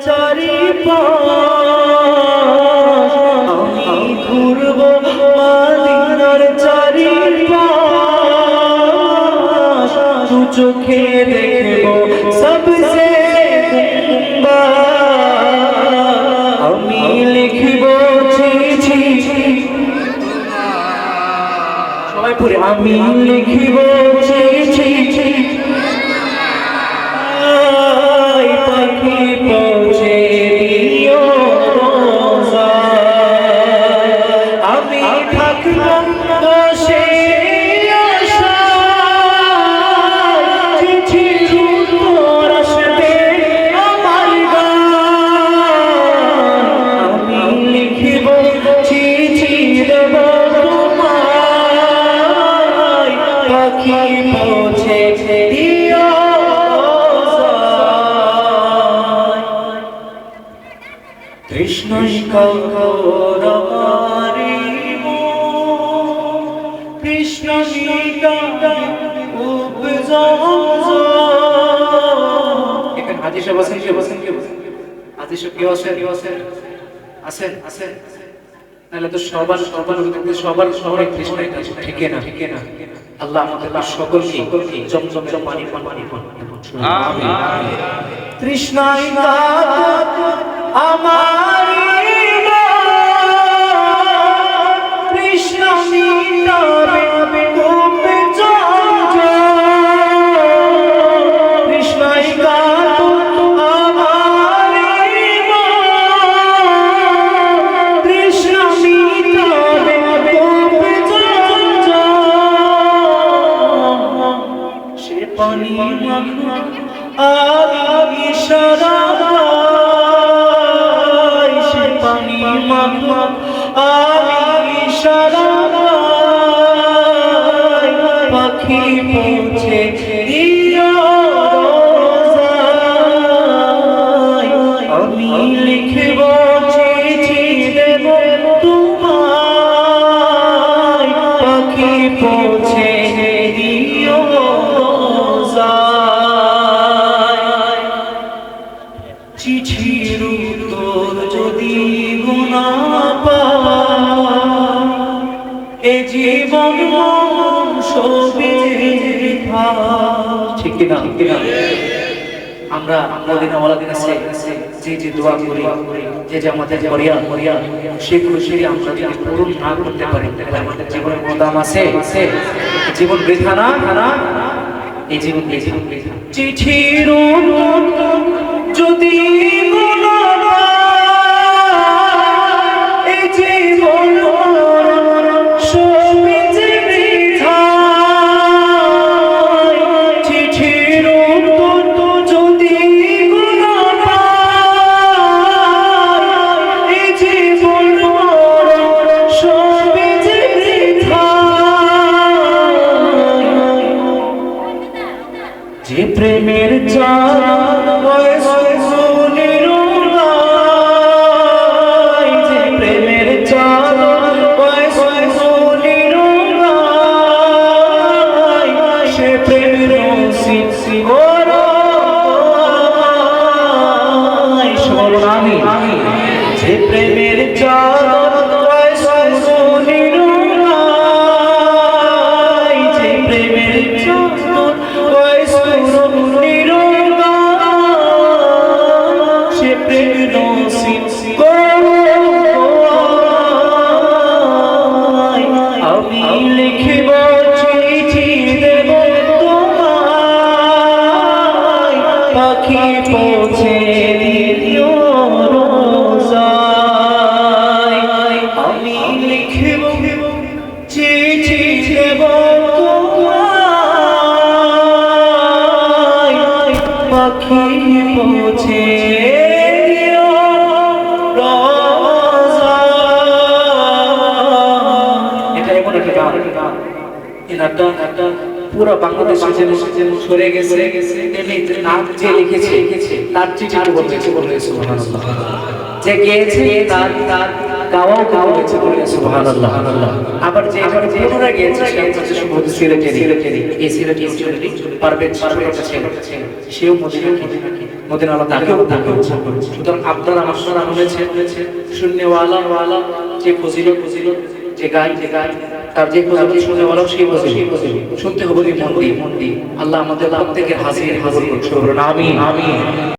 চারিপাশ আমি ঘুরবো মদিনার চারিপাশ দু চোখে দেখবো সবসে গুম্বা আমি লিখবো চিঠি সবাই পড়ে আমি লিখবো চিঠি পাখি পৌঁছে দিও রোজায় আমি থাকবো বসে আশায় চিঠির উত্তর আসবে আমার গায় আমি লিখবো চিঠি দেব তোমায় পাখি পৌঁছে দিও কৃষ্ণই কৌরবারি কৃষ্ণ এখানে হাজি সাহেব আছেন কে হাজি সাহেব কেউ আছেন নাহলে তো সবার শহরে কৃষ্ণ ঠিক না আল্লাহ আমাদের সকলকে জমজম পানি আমিন কৃষ্ণই আমার কৃষ্ণ মিটাবে কোপ কৃষ্ণই আমার কৃষ্ণ মিটাবে কোপ সে পানি মাখা আমি ইশারা আমি ইশারায় পাখি পৌঁছে দিও রোজায় আমি লিখবো চিঠি দেব তোমায় পাখি পৌঁছে দিও রোজায় চিঠির উত্তর যদি গুনা এ জীবন ঠিক না আমরা মদিনাওয়ালাদের কাছে যে দোয়া করি যে আমাদের মরিয়া সেগুলো আমরা যদি পূরণ না করতে পারি তাহলে আমাদের জীবনে কোনো দাম আছে জীবন বৃথা না এই জীবন বৃথা চিঠির যদি যে প্রেমের চার যে প্রেমের চার সে প্রেমের আমি যে প্রেমের চার যে প্রেমের আমি লিখিব চিঠি দেব তোমায় পাখি পৌঁছে দিও রোজায় আমি লিখিব চিঠি দেব তোমায় পাখি পৌঁছে পুরো বাংলাদেশ সরে গেছে নাম যে লিখেছে তার চিঠি বলেছে সুবহানাল্লাহ যে গেয়েছে তার গাওয়াও বলেছে সুবহানাল্লাহ আবার যে পুরো গেয়েছে সে শুধু সিলেটেরই এই সিলেটি পারবে সেও মদিনা মদিনা ওয়ালা তাকেও করেছে। সুতরাং আপনারা আমার শুনেছেন শূন্যওয়ালা যে ফজিলত যে গায় তার যে ফজিলত শূন্যওয়ালা সেই ফজিলত শুনতে হবে মন দিয়ে। আল্লাহ আমাদের প্রত্যেকের হাজির করুন। আমিন।